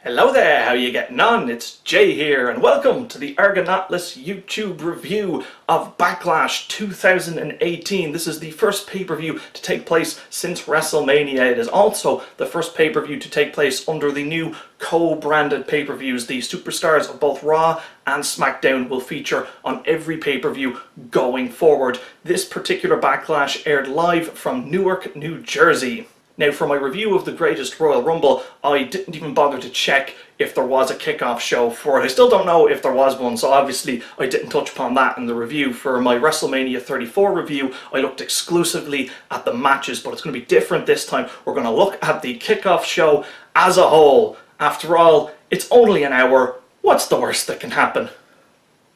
Hello there, how you getting on? It's Jay here and welcome to the Argonautless YouTube review of Backlash 2018. This is the first pay-per-view to take place since WrestleMania. It is also the first pay-per-view to take place under the new co-branded pay-per-views. The superstars of both Raw and SmackDown will feature on every pay-per-view going forward. This particular Backlash aired live from Newark, New Jersey. Now, for my review of the Greatest Royal Rumble, I didn't even bother to check if there was a kickoff show for it. I still don't know if there was one, so obviously I didn't touch upon that in the review. For my WrestleMania 34 review, I looked exclusively at the matches, but it's going to be different this time. We're going to look at the kickoff show as a whole. After all, it's only an hour. What's the worst that can happen?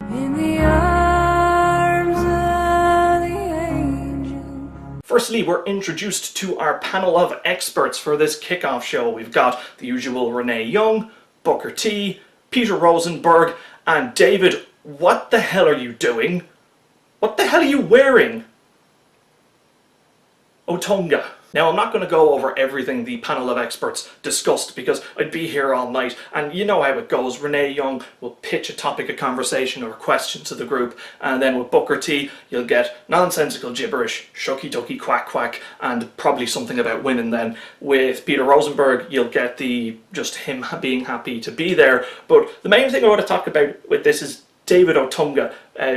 In the arms of the angel. Firstly, we're introduced to our panel of experts for this kickoff show. We've got the usual Renee Young, Booker T, Peter Rosenberg, and David. What the hell are you doing? What the hell are you wearing? Otunga. Now, I'm not going to go over everything the panel of experts discussed because I'd be here all night, and you know how it goes. Renee Young will pitch a topic of conversation or a question to the group, and then with Booker T, you'll get nonsensical gibberish, shucky ducky quack quack, and probably something about winning then. With Peter Rosenberg, you'll get just him being happy to be there. But the main thing I want to talk about with this is David Otunga,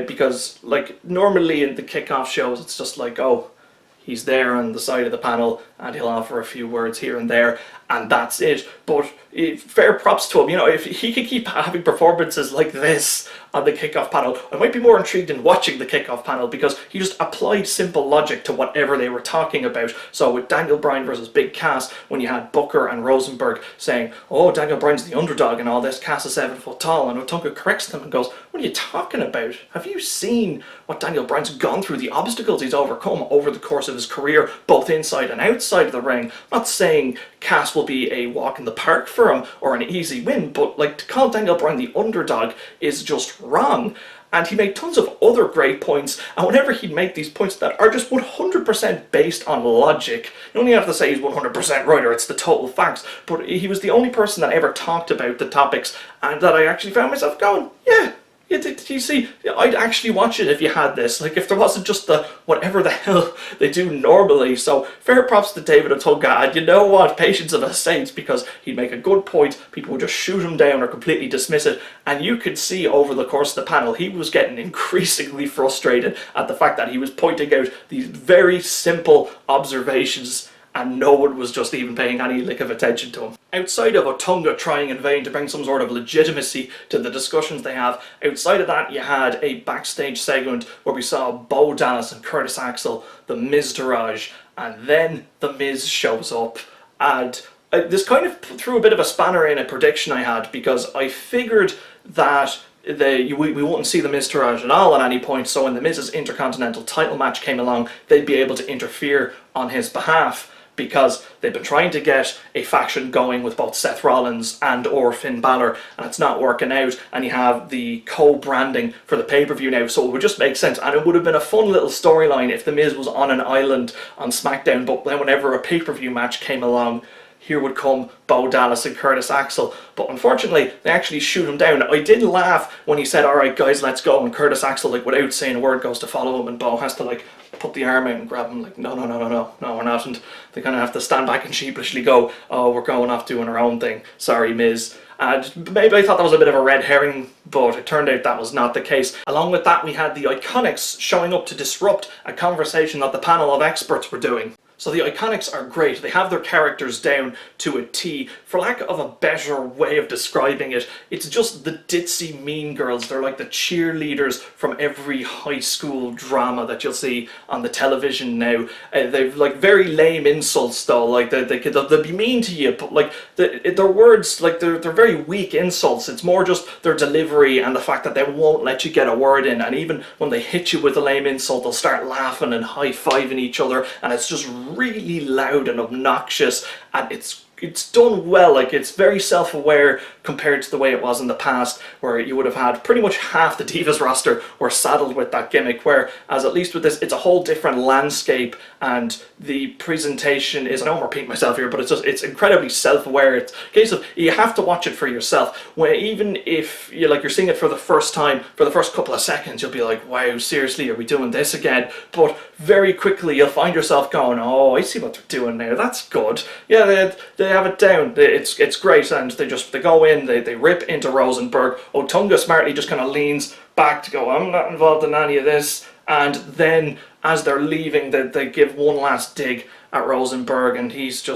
because like normally in the kickoff shows, it's just like, oh, he's there on the side of the panel and he'll offer a few words here and there and that's it. But fair props to him, you know, if he could keep having performances like this on the kickoff panel, I might be more intrigued in watching the kickoff panel because he just applied simple logic to whatever they were talking about. So with Daniel Bryan versus Big Cass, when you had Booker and Rosenberg saying, oh, Daniel Bryan's the underdog and all this, Cass is 7 foot tall, and Otunga corrects them and goes, what are you talking about? Have you seen what Daniel Bryan's gone through, the obstacles he's overcome over the course of his career, both inside and outside of the ring? I'm not saying Cass will be a walk in the park for him or an easy win, but like to call Daniel Bryan the underdog is just wrong. And he made tons of other great points, and whenever he'd make these points that are just 100% based on logic, you only have to say he's 100% right or it's the total facts, but he was the only person that ever talked about the topics and that I actually found myself going, yeah, you see, I'd actually watch it if you had this, like if there wasn't just the whatever the hell they do normally. So fair props to David Otunga, and you know what, patience of a saint, because he'd make a good point, people would just shoot him down or completely dismiss it, and you could see over the course of the panel he was getting increasingly frustrated at the fact that he was pointing out these very simple observations and no one was just even paying any lick of attention to him. Outside of Otunga trying in vain to bring some sort of legitimacy to the discussions they have, outside of that you had a backstage segment where we saw Bo Dallas and Curtis Axel, the Miztourage, and then the Miz shows up, and this kind of threw a bit of a spanner in a prediction I had, because I figured that we wouldn't see the Miztourage at all at any point, so when the Miz's Intercontinental title match came along, they'd be able to interfere on his behalf, because they've been trying to get a faction going with both Seth Rollins and or Finn Balor, and it's not working out, and you have the co-branding for the pay-per-view now, so it would just make sense, and it would have been a fun little storyline if The Miz was on an island on SmackDown, but then whenever a pay-per-view match came along, here would come Bo Dallas and Curtis Axel. But unfortunately, they actually shoot him down. I did laugh when he said, alright guys, let's go, and Curtis Axel, like without saying a word, goes to follow him, and Bo has to like put the arm out and grab him, like no, we're not, and they kind of have to stand back and sheepishly go, oh, we're going off doing our own thing, sorry Miz. And maybe I thought that was a bit of a red herring, but it turned out that was not the case. Along with that, we had the IKonics showing up to disrupt a conversation that the panel of experts were doing. So the IKonics are great, they have their characters down to a T. For lack of a better way of describing it, it's just the ditzy mean girls. They're like the cheerleaders from every high school drama that you'll see on the television now. They've like very lame insults though, like they'll be mean to you, but like their words, like they're very weak insults. It's more just their delivery and the fact that they won't let you get a word in, and even when they hit you with a lame insult, they'll start laughing and high-fiving each other, and it's just really loud and obnoxious, and it's it's done well. Like, it's very self-aware compared to the way it was in the past, where you would have had pretty much half the Divas roster were saddled with that gimmick, whereas at least with this, it's a whole different landscape, and the presentation is, I know I'm repeating myself here, but it's incredibly self-aware. It's a case of, you have to watch it for yourself. Where even if you're seeing it for the first time, for the first couple of seconds, you'll be like, wow, seriously, are we doing this again? But very quickly you'll find yourself going, oh, I see what they're doing now, that's good. Yeah, they have it down, it's great, and they go in, they rip into Rosenberg. Otunga smartly just kind of leans back to go, I'm not involved in any of this, and then as they're leaving, they give one last dig at Rosenberg, and he's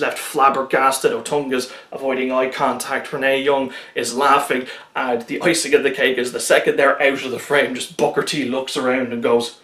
left flabbergasted. Otunga's avoiding eye contact. Renee Young is laughing, and the icing of the cake is the second they're out of the frame, just Booker T looks around and goes,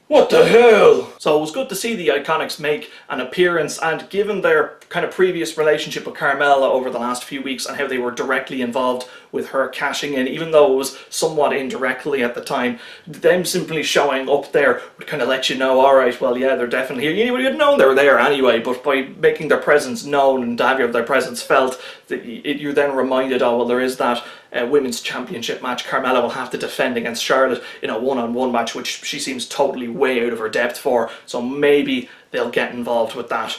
what the hell? So it was good to see the IKonics make an appearance, and given their kind of previous relationship with Carmella over the last few weeks and how they were directly involved with her cashing in, even though it was somewhat indirectly at the time, them simply showing up there would kind of let you know, alright, well, yeah, they're definitely here. You would have known they were there anyway, but by making their presence known and having their presence felt, you're then reminded, oh, well, there is that women's championship match Carmella will have to defend against Charlotte in a one-on-one match, which she seems totally way out of her depth for, so maybe they'll get involved with that.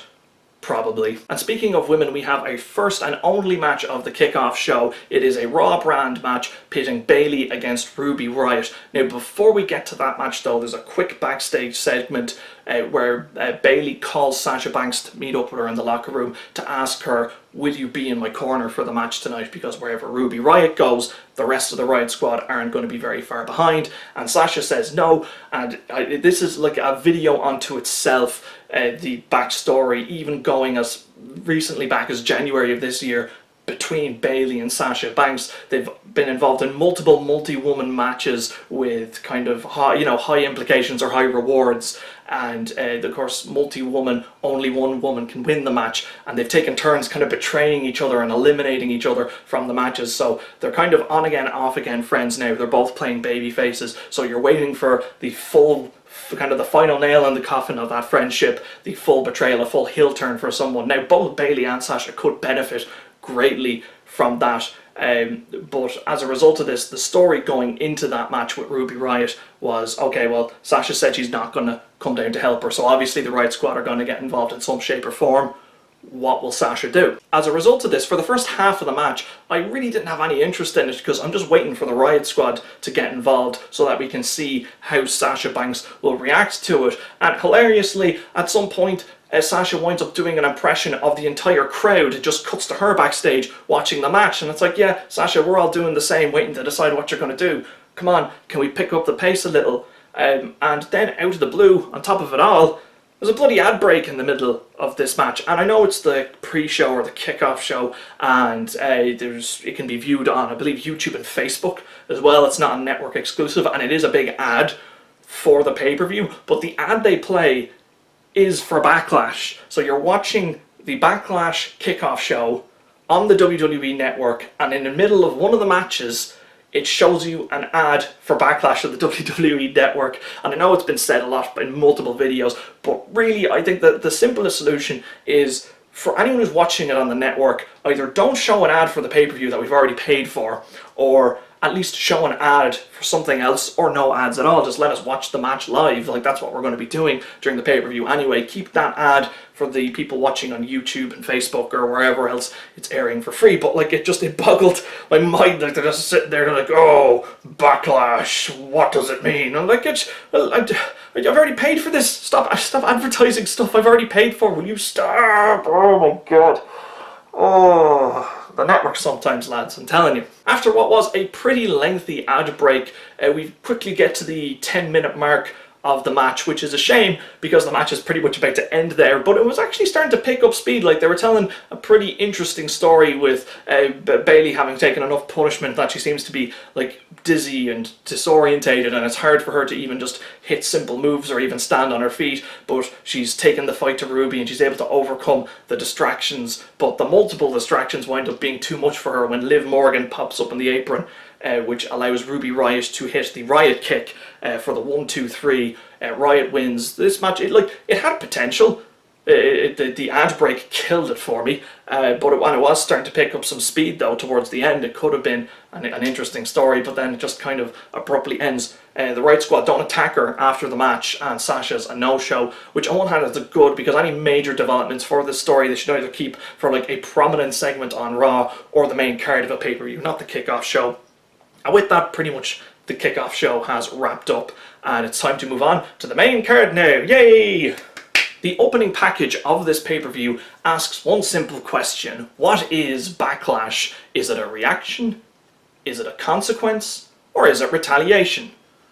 Probably. And speaking of women, we have a first and only match of the kickoff show. It is a Raw brand match pitting Bayley against Ruby Riott. Now, before we get to that match though, there's a quick backstage segment where Bayley calls Sasha Banks to meet up with her in the locker room to ask her, will you be in my corner for the match tonight? Because wherever Ruby Riott goes, the rest of the Riott squad aren't going to be very far behind. And Sasha says no, and this is like a video unto itself. The backstory, even going as recently back as January of this year, between Bayley and Sasha Banks. They've been involved in multiple multi-woman matches with kind of high implications or high rewards, and of course multi-woman, only one woman can win the match, and they've taken turns kind of betraying each other and eliminating each other from the matches, so they're kind of on again, off again friends now. They're both playing baby faces, so you're waiting for the full, kind of the final nail in the coffin of that friendship, the full betrayal, a full heel turn for someone. Now both Bayley and Sasha could benefit greatly from that, but as a result of this, the story going into that match with Ruby Riott was, okay, well, Sasha said she's not going to come down to help her, so obviously the Riott squad are going to get involved in some shape or form. What will Sasha do? As a result of this, for the first half of the match, I really didn't have any interest in it because I'm just waiting for the Riott squad to get involved so that we can see how Sasha Banks will react to it. And hilariously, at some point, Sasha winds up doing an impression of the entire crowd. It just cuts to her backstage watching the match, and it's like, yeah, Sasha, we're all doing the same, waiting to decide what you're going to do. Come on, can we pick up the pace a little? And then out of the blue, on top of it all, there's a bloody ad break in the middle of this match, and I know it's the pre-show or the kickoff show, and it can be viewed on, I believe, YouTube and Facebook as well. It's not a network exclusive, and it is a big ad for the pay-per-view, but the ad they play is for Backlash. So you're watching the Backlash kickoff show on the WWE network, and in the middle of one of the matches, it shows you an ad for Backlash of the WWE network. And I know it's been said a lot in multiple videos, but really I think that the simplest solution is, for anyone who's watching it on the network, either don't show an ad for the pay-per-view that we've already paid for, or at least show an ad for something else, or no ads at all. Just let us watch the match live. Like, that's what we're going to be doing during the pay-per-view anyway. Keep that ad for the people watching on YouTube and Facebook or wherever else it's airing for free. But like, it boggled my mind. Like, they're just sitting there, they're like, oh, Backlash, what does it mean? I'm like, I've already paid for this. Stop advertising stuff I've already paid for. Will you stop? Oh my god. Oh, the network sometimes, lads, I'm telling you. After what was a pretty lengthy ad break, we quickly get to the 10-minute mark of the match, which is a shame because the match is pretty much about to end there, but it was actually starting to pick up speed. Like, they were telling a pretty interesting story with Bayley having taken enough punishment that she seems to be like dizzy and disorientated, and it's hard for her to even just hit simple moves or even stand on her feet, but she's taken the fight to Ruby and she's able to overcome the distractions, but the multiple distractions wind up being too much for her when Liv Morgan pops up in the apron, which allows Ruby Riott to hit the Riott kick for the 1-2-3. Riott wins this match. It had potential. The ad break killed it for me, but when it was starting to pick up some speed though towards the end, it could have been an interesting story, but then it just kind of abruptly ends. The Riot Squad don't attack her after the match, and Sasha's a no-show, which on one hand is good because any major developments for this story they should either keep for like a prominent segment on Raw or the main card of a pay-per-view, not the kickoff show. And with that, pretty much the kickoff show has wrapped up, and it's time to move on to the main card now. Yay! The opening package of this pay-per-view asks one simple question. What is Backlash? Is it a reaction? Is it a consequence? Or is it retaliation?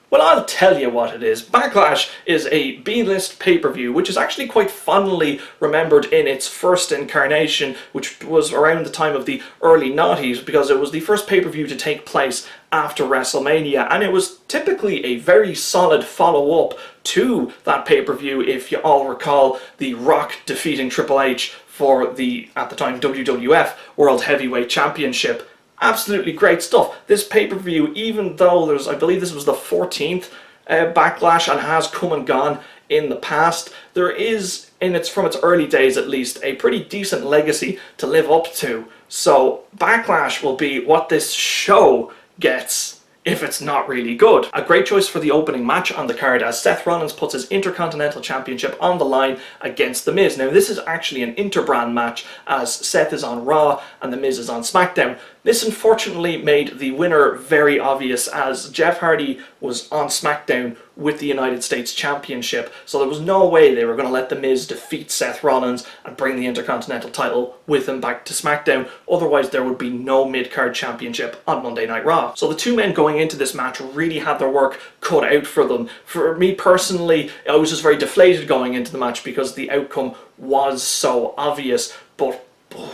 Well, I'll tell you what it is. Backlash is a B-list pay-per-view, which is actually quite fondly remembered in its first incarnation, which was around the time of the early noughties, because it was the first pay-per-view to take place after WrestleMania, and it was typically a very solid follow-up to that pay-per-view, if you all recall The Rock defeating Triple H for the, at the time, WWF World Heavyweight Championship. Absolutely great stuff. This pay-per-view, even though I believe this was the 14th Backlash and has come and gone in the past, there is, from its early days at least, a pretty decent legacy to live up to. So Backlash will be what this show gets if it's not really good. A great choice for the opening match on the card, as Seth Rollins puts his Intercontinental Championship on the line against The Miz. Now this is actually an interbrand match, as Seth is on Raw and The Miz is on SmackDown. This unfortunately made the winner very obvious, as Jeff Hardy was on SmackDown with the United States Championship, so there was no way they were going to let The Miz defeat Seth Rollins and bring the Intercontinental title with him back to SmackDown, otherwise there would be no mid-card championship on Monday Night Raw. So the two men going into this match really had their work cut out for them. For me personally, I was just very deflated going into the match because the outcome was so obvious, but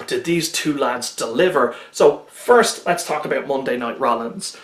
did these two lads deliver? So first, let's talk about Monday Night Rollins.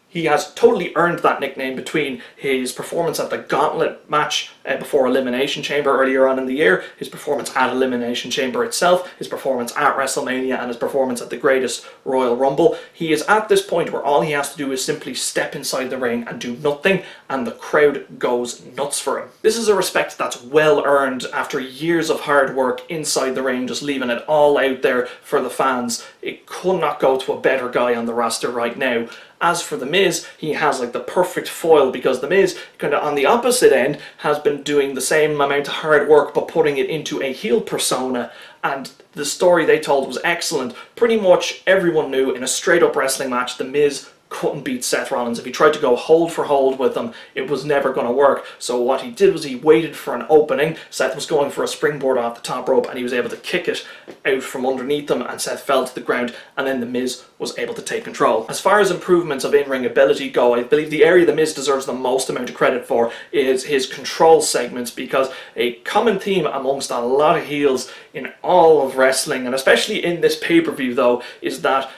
He has totally earned that nickname between his performance at the Gauntlet match before Elimination Chamber earlier on in the year, his performance at Elimination Chamber itself, his performance at WrestleMania, and his performance at the Greatest Royal Rumble. He is at this point where all he has to do is simply step inside the ring and do nothing, and the crowd goes nuts for him. This is a respect that's well earned after years of hard work inside the ring, just leaving it all out there for the fans. It could not go to a better guy on the roster right now. As for The Miz, he has like the perfect foil, because The Miz, kind of on the opposite end, has been doing the same amount of hard work but putting it into a heel persona, and the story they told was excellent. Pretty much everyone knew in a straight up wrestling match The Miz couldn't beat Seth Rollins. If he tried to go hold for hold with him, it was never going to work. So what he did was he waited for an opening. Seth was going for a springboard off the top rope and he was able to kick it out from underneath him, and Seth fell to the ground, and then The Miz was able to take control. As far as improvements of in-ring ability go, I believe the area The Miz deserves the most amount of credit for is his control segments, because a common theme amongst a lot of heels in all of wrestling, and especially in this pay-per-view though, is that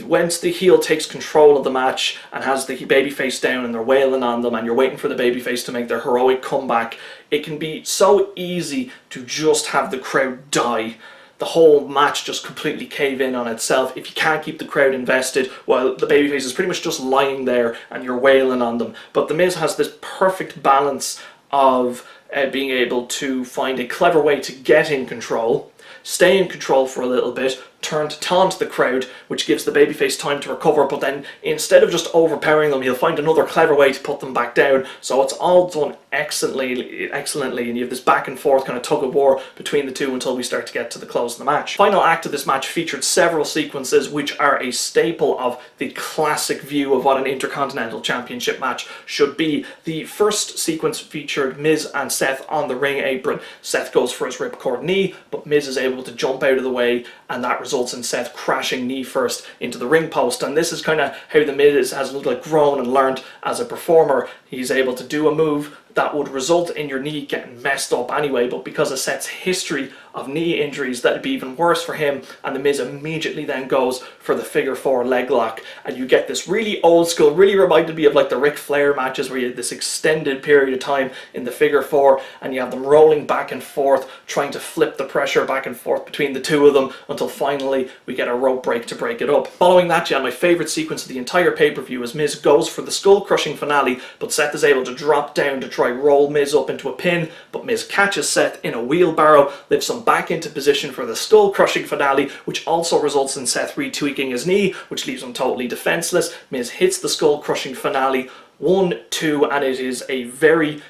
once the heel takes control of the match and has the babyface down and they're wailing on them and you're waiting for the babyface to make their heroic comeback, it can be so easy to just have the crowd die. The whole match just completely cave in on itself if you can't keep the crowd invested while the babyface is pretty much just lying there and you're wailing on them. But The Miz has this perfect balance of being able to find a clever way to get in control, stay in control for a little bit, turn to taunt the crowd, which gives the babyface time to recover, but then instead of just overpowering them, he'll find another clever way to put them back down. So it's all done excellently, and you have this back and forth kind of tug of war between the two until we start to get to the close of the match. Final act of this match featured several sequences which are a staple of the classic view of what an Intercontinental Championship match should be. The first sequence featured Miz and Seth on the ring apron. Seth goes for his ripcord knee, but Miz is able to jump out of the way, and that results in Seth crashing knee first into the ring post. And this is kind of how The Miz has grown and learned as a performer. He's able to do a move that would result in your knee getting messed up anyway, but because of Seth's history of knee injuries, that'd be even worse for him, and The Miz immediately then goes for the figure four leg lock, and you get this really old school, really reminded me of like the Ric Flair matches where you had this extended period of time in the figure four and you have them rolling back and forth, trying to flip the pressure back and forth between the two of them until finally we get a rope break to break it up. Following that, you had my favourite sequence of the entire pay-per-view as Miz goes for the skull crushing finale, but Seth is able to drop down to try try roll Miz up into a pin, but Miz catches Seth in a wheelbarrow, lifts him back into position for the skull-crushing finale, which also results in Seth retweaking his knee, which leaves him totally defenseless. Miz hits the skull-crushing finale, 1, 2, and it is a very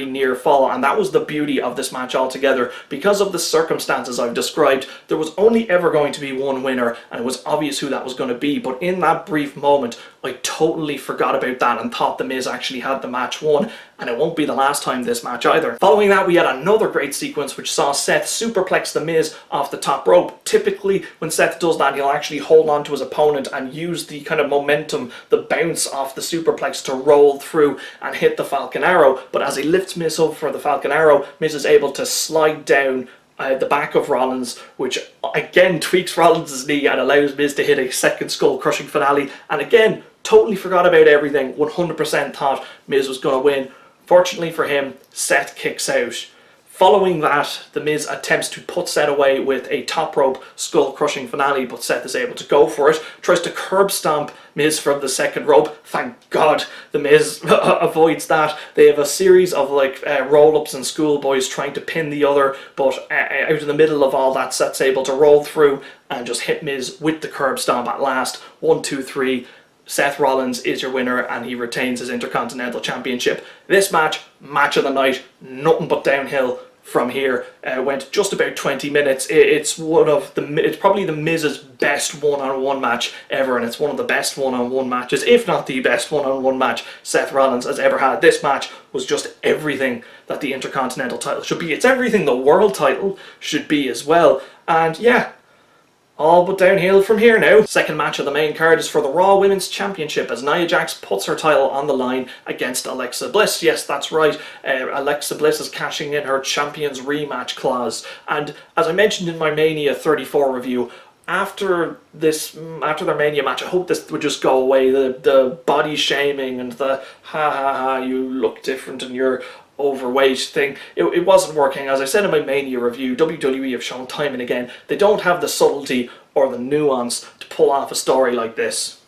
near fall, and that was the beauty of this match altogether. Because of the circumstances I've described, there was only ever going to be one winner, and it was obvious who that was going to be, but in that brief moment I totally forgot about that and thought The Miz actually had the match won, and it won't be the last time this match either. Following that, we had another great sequence which saw Seth superplex The Miz off the top rope. Typically when Seth does that, he'll actually hold on to his opponent and use the kind of momentum, the bounce off the superplex to roll through and hit the Falcon Arrow, but as he lifts Miz up for the Falcon Arrow, Miz is able to slide down the back of Rollins, which again tweaks Rollins' knee and allows Miz to hit a second skull-crushing finale, and again, totally forgot about everything, 100% thought Miz was going to win. Fortunately for him, Seth kicks out. Following that, The Miz attempts to put Seth away with a top rope skull-crushing finale, but Seth is able to go for it, tries to curb stomp Miz from the second rope. Thank God The Miz avoids that. They have a series of roll-ups and schoolboys trying to pin the other, but out in the middle of all that, Seth's able to roll through and just hit Miz with the curb stomp at last. 1, 2, 3. Seth Rollins is your winner, and he retains his Intercontinental Championship. This match of the night, nothing but downhill from here. Went just about 20 minutes. It's probably The Miz's best one-on-one match ever, and it's one of the best one-on-one matches, if not the best one-on-one match Seth Rollins has ever had. This match was just everything that the Intercontinental title should be. It's everything the world title should be as well. And yeah, all but downhill from here now. Second match of the main card is for the Raw Women's Championship as Nia Jax puts her title on the line against Alexa Bliss. Yes, that's right. Alexa Bliss is cashing in her Champions rematch clause. And as I mentioned in my Mania 34 review, after their Mania match, I hope this would just go away. The body shaming and the you look different and you're overweight thing, it wasn't working. As I said in my Mania review, WWE have shown time and again they don't have the subtlety or the nuance to pull off a story like this.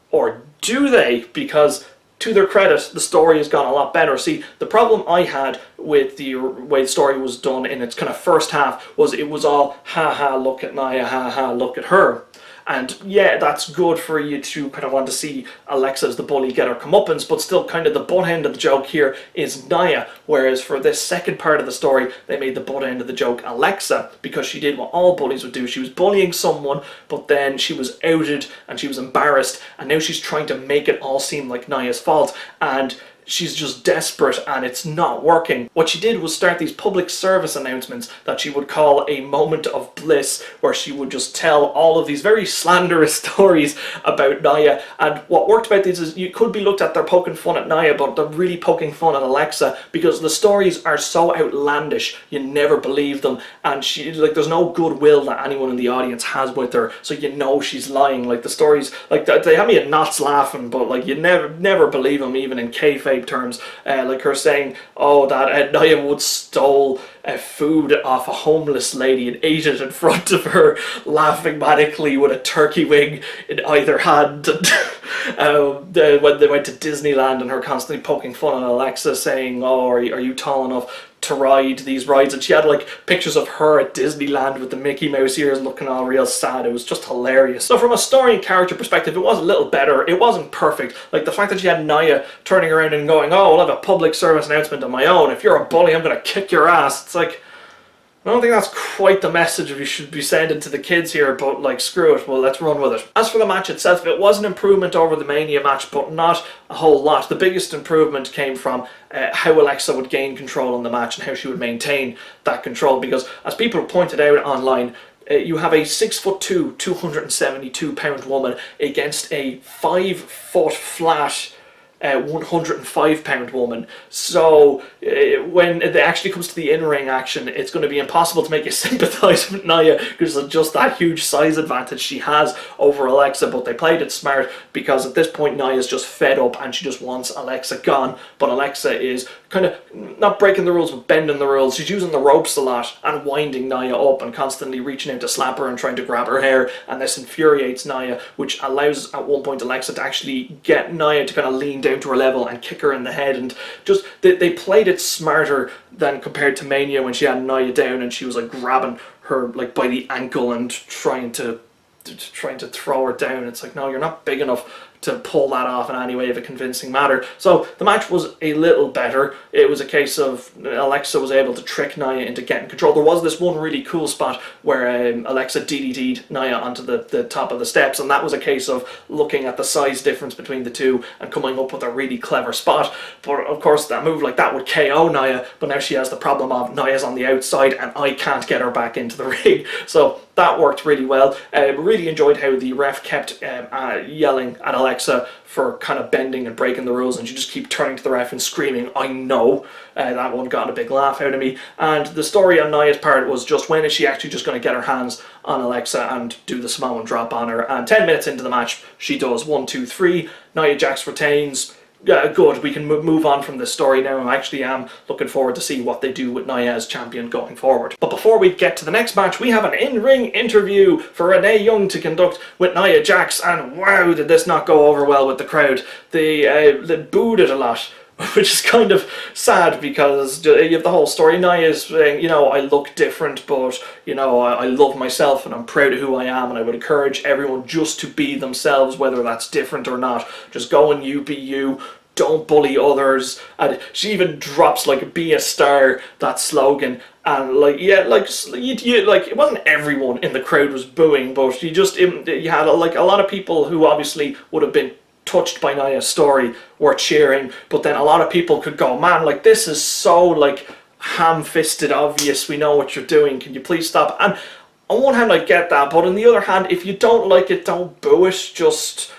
Or do they? Because to their credit, the story has gone a lot better. See, the problem I had with the way the story was done in its kind of first half was it was all look at Nia, look at her. And yeah, that's good for you to kind of want to see Alexa as the bully get her comeuppance, but still kind of the butt end of the joke here is Nia, whereas for this second part of the story, they made the butt end of the joke Alexa, because she did what all bullies would do. She was bullying someone, but then she was outed and she was embarrassed, and now she's trying to make it all seem like Nia's fault, and she's just desperate and it's not working. What she did was start these public service announcements that she would call a moment of bliss, where she would just tell all of these very slanderous stories about Nia. And what worked about these is you could be looked at, they're poking fun at Nia, but they're really poking fun at Alexa, because the stories are so outlandish you never believe them, and she there's no goodwill that anyone in the audience has with her, so you know she's lying. Like the stories, like they have me at knots laughing, but like you never believe them, even in kayfabe terms. Like her saying, oh, that Nia Wood stole food off a homeless lady and ate it in front of her, laughing manically with a turkey wing in either hand. And when they went to Disneyland, and her constantly poking fun at Alexa, saying, oh, are you tall enough to ride these rides? And she had like pictures of her at Disneyland with the Mickey Mouse ears looking all real sad. It was just hilarious. So from a story and character perspective, it was a little better. It wasn't perfect. Like the fact that she had Nia turning around and going, oh, well, I have a public service announcement of my own. If you're a bully, I'm going to kick your ass. It's like, I don't think that's quite the message we should be sending to the kids here, but like, screw it, well, let's run with it. As for the match itself, it was an improvement over the Mania match, but not a whole lot. The biggest improvement came from how Alexa would gain control in the match and how she would maintain that control, because as people pointed out online, you have a 6'2", 272-pound woman against a 5-foot flat 105-pound woman. So when it actually comes to the in-ring action, it's going to be impossible to make you sympathise with Nia because of just that huge size advantage she has over Alexa. But they played it smart, because at this point Nia's just fed up and she just wants Alexa gone. But Alexa is kind of not breaking the rules but bending the rules. She's using the ropes a lot and winding Nia up and constantly reaching out to slap her and trying to grab her hair, and this infuriates Nia, which allows at one point Alexa to actually get Nia to kind of lean down to her level and kick her in the head. And just they played it smarter than compared to Mania when she had Nia down and she was like grabbing her like by the ankle and trying to throw her down. It's like, no, you're not big enough to pull that off in any way of a convincing manner. So the match was a little better. It was a case of Alexa was able to trick Nia into getting control. There was this one really cool spot where Alexa DDT'd Nia onto the top of the steps, and that was a case of looking at the size difference between the two and coming up with a really clever spot. But of course that move like that would KO Nia, but now she has the problem of Nia's on the outside and I can't get her back into the ring. So that worked really well. Really enjoyed how the ref kept yelling at Alexa for kind of bending and breaking the rules, and she just keep turning to the ref and screaming, I know. That one got a big laugh out of me. And the story on Nia's part was just, when is she actually just going to get her hands on Alexa and do the Samoan drop on her? And 10 minutes into the match, she does. 1, 2, 3. Nia Jax retains. Good, we can move on from this story now. I actually am looking forward to see what they do with Nia as champion going forward. But before we get to the next match, we have an in-ring interview for Renee Young to conduct with Nia Jax, and wow, did this not go over well with the crowd. They booed it a lot, which is kind of sad because you have the whole story. Nia's saying, you know, I look different, but, you know, I love myself and I'm proud of who I am, and I would encourage everyone just to be themselves, whether that's different or not. Just go and you be you. Don't bully others. And she even drops like "be a star," that slogan, and like, yeah, like like it wasn't everyone in the crowd was booing, but you had like a lot of people who obviously would have been touched by Nia's story were cheering, but then a lot of people could go, man, like this is so like ham-fisted obvious, we know what you're doing, can you please stop? And on one hand I get that, but on the other hand, if you don't like it, don't boo it, just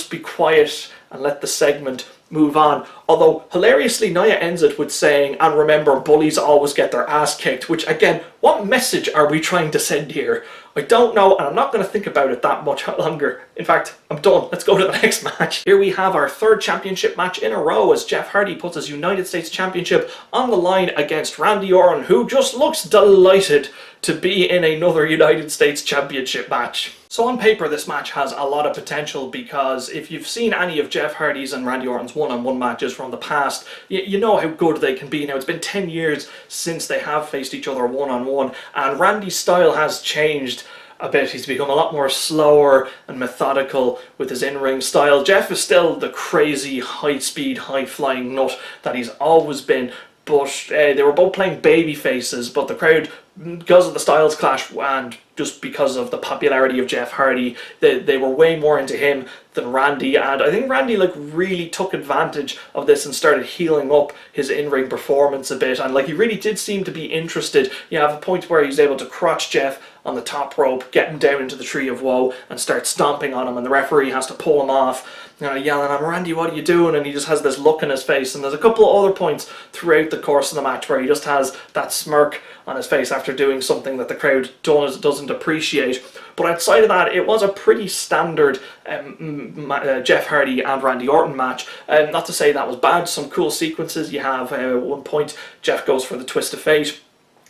be quiet and let the segment move on. Although hilariously Nia ends it with saying, and remember, bullies always get their ass kicked, which again, what message are we trying to send here? I don't know, and I'm not going to think about it that much longer. In fact, I'm done. Let's go to the next match. Here we have our third championship match in a row as Jeff Hardy puts his United States Championship on the line against Randy Orton, who just looks delighted to be in another United States Championship match. So on paper, this match has a lot of potential, because if you've seen any of Jeff Hardy's and Randy Orton's one-on-one matches from the past, you know how good they can be. Now, it's been 10 years since they have faced each other one-on-one, and Randy's style has changed a bit. He's become a lot more slower and methodical with his in-ring style. Jeff is still the crazy, high-speed, high-flying nut that he's always been, but they were both playing baby faces, but the crowd, because of the styles clash and just because of the popularity of Jeff Hardy, they were way more into him than Randy, and I think Randy like really took advantage of this and started healing up his in-ring performance a bit, and like he really did seem to be interested. You have a point where he's able to crotch Jeff on the top rope, get him down into the Tree of Woe and start stomping on him, and the referee has to pull him off, you know, yelling at him, Randy, what are you doing? And he just has this look in his face, and there's a couple of other points throughout the course of the match where he just has that smirk on his face after doing something that the crowd doesn't appreciate. But outside of that, it was a pretty standard Jeff Hardy and Randy Orton match. Not to say that was bad. Some cool sequences. You have at one point Jeff goes for the Twist of Fate.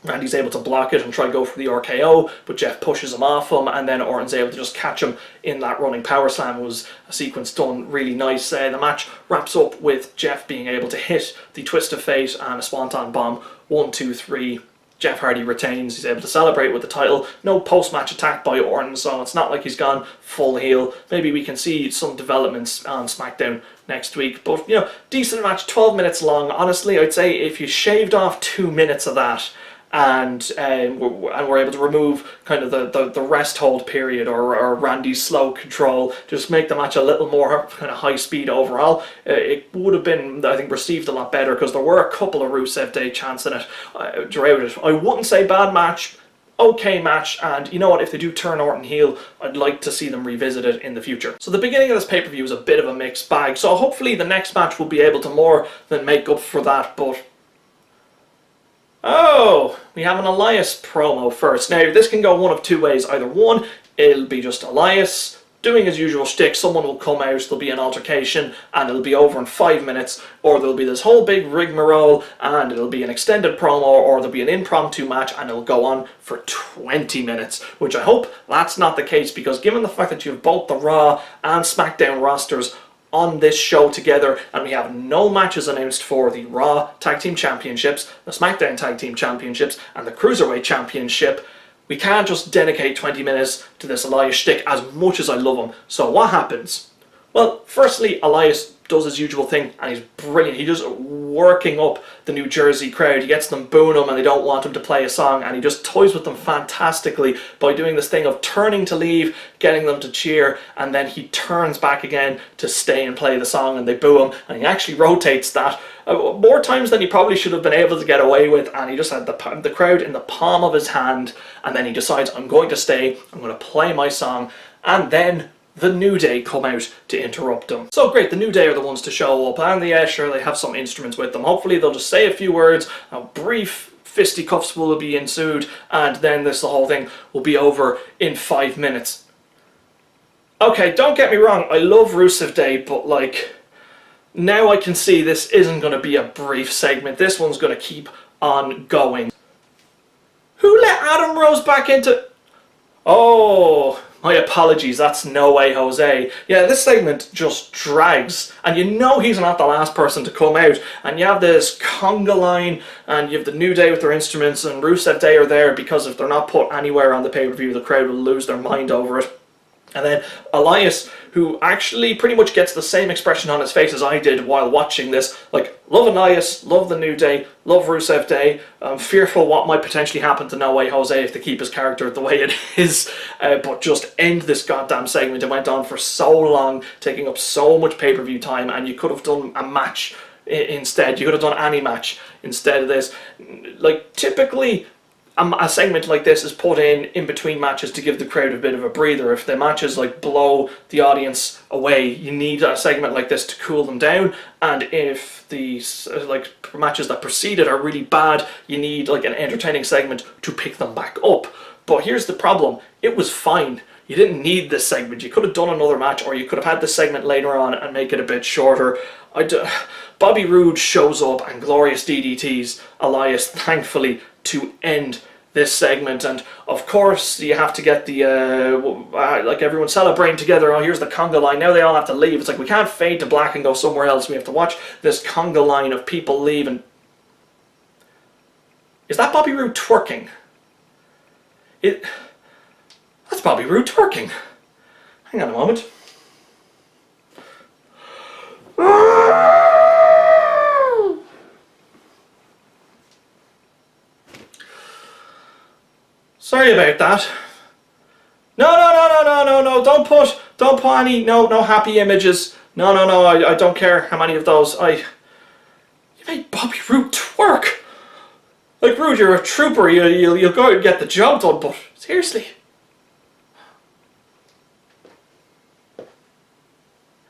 Randy's able to block it and try to go for the RKO, but Jeff pushes him off him, and then Orton's able to just catch him in that running power slam. It was a sequence done really nice. The match wraps up with Jeff being able to hit the Twist of Fate and a Swanton Bomb. 1, 2, 3. Jeff Hardy retains. He's able to celebrate with the title. No post-match attack by Orton, so it's not like he's gone full heel. Maybe we can see some developments on SmackDown next week. But, you know, decent match, 12 minutes long. Honestly, I'd say if you shaved off 2 minutes of that, and we're able to remove kind of the rest hold period or Randy's slow control, just make the match a little more kind of high speed overall, it would have been, I think, received a lot better, because there were a couple of Rusev Day chants in it throughout it. I wouldn't say bad match, okay match, and you know what, if they do turn Orton heel, I'd like to see them revisit it in the future. So the beginning of this pay-per-view is a bit of a mixed bag, so hopefully the next match will be able to more than make up for that. But oh, we have an Elias promo first. Now, this can go one of two ways. Either one, it'll be just Elias doing his usual shtick. Someone will come out, there'll be an altercation, and it'll be over in 5 minutes, or there'll be this whole big rigmarole, and it'll be an extended promo, or there'll be an impromptu match, and it'll go on for 20 minutes, which I hope that's not the case, because given the fact that you have both the Raw and SmackDown rosters on this show together, and we have no matches announced for the Raw Tag Team Championships, the SmackDown Tag Team Championships, and the Cruiserweight Championship, we can't just dedicate 20 minutes to this Elias shtick, as much as I love him. So what happens? Well, firstly, Elias does his usual thing, and he's brilliant. He just working up the New Jersey crowd. He gets them booing him, and they don't want him to play a song, and he just toys with them fantastically by doing this thing of turning to leave, getting them to cheer, and then he turns back again to stay and play the song, and they boo him, and he actually rotates that more times than he probably should have been able to get away with, and he just had the crowd in the palm of his hand, and then he decides, I'm going to stay, I'm going to play my song, and then the New Day come out to interrupt them. So great, the New Day are the ones to show up, and sure, they have some instruments with them. Hopefully they'll just say a few words, a brief fisticuffs will be ensued, and then the whole thing will be over in 5 minutes. Okay, don't get me wrong, I love Rusev Day, but like, now I can see this isn't going to be a brief segment. This one's going to keep on going. Who let Adam Rose back into... Oh... my apologies, that's No Way Jose. Yeah, this segment just drags, and you know he's not the last person to come out, and you have this Conga Line, and you have the New Day with their instruments, and Rusev Day are there because if they're not put anywhere on the pay-per-view, the crowd will lose their mind over it. And then Elias, who actually pretty much gets the same expression on his face as I did while watching this. Like, love Elias, love the New Day, love Rusev Day. I'm fearful what might potentially happen to No Way Jose if they keep his character the way it is. But just end this goddamn segment. It went on for so long, taking up so much pay-per-view time, and you could have done a match instead. You could have done any match instead of this. Like, typically... a segment like this is put in between matches to give the crowd a bit of a breather. If the matches like blow the audience away, you need a segment like this to cool them down. And if the like matches that precede it are really bad, you need like an entertaining segment to pick them back up. But here's the problem: it was fine. You didn't need this segment. You could have done another match, or you could have had this segment later on and make it a bit shorter. Bobby Roode shows up and glorious DDTs Elias, thankfully, to end this segment. And of course you have to get the like everyone celebrating together. Oh, here's the Conga Line. Now they all have to leave. It's like we can't fade to black and go somewhere else. We have to watch this Conga Line of people leave. And is that Bobby Roode twerking? That's Bobby Roode twerking. Hang on a moment. Sorry about that. No, don't put any, no happy images. No, I don't care how many of those. You made Bobby Roode twerk. Like, Roode, you're a trooper, you'll go and get the job done, but seriously.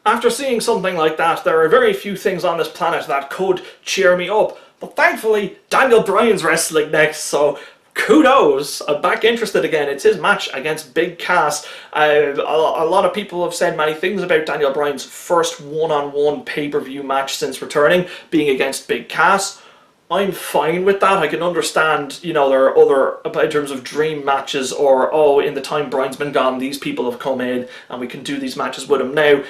After seeing something like that, there are very few things on this planet that could cheer me up. But thankfully, Daniel Bryan's wrestling next, so kudos. I'm back interested again. It's his match against Big Cass. A lot of people have said many things about Daniel Bryan's first one-on-one pay-per-view match since returning, being against Big Cass. I'm fine with that. I can understand, you know, there are other, in terms of dream matches, or, oh, in the time Bryan's been gone, these people have come in, and we can do these matches with him now.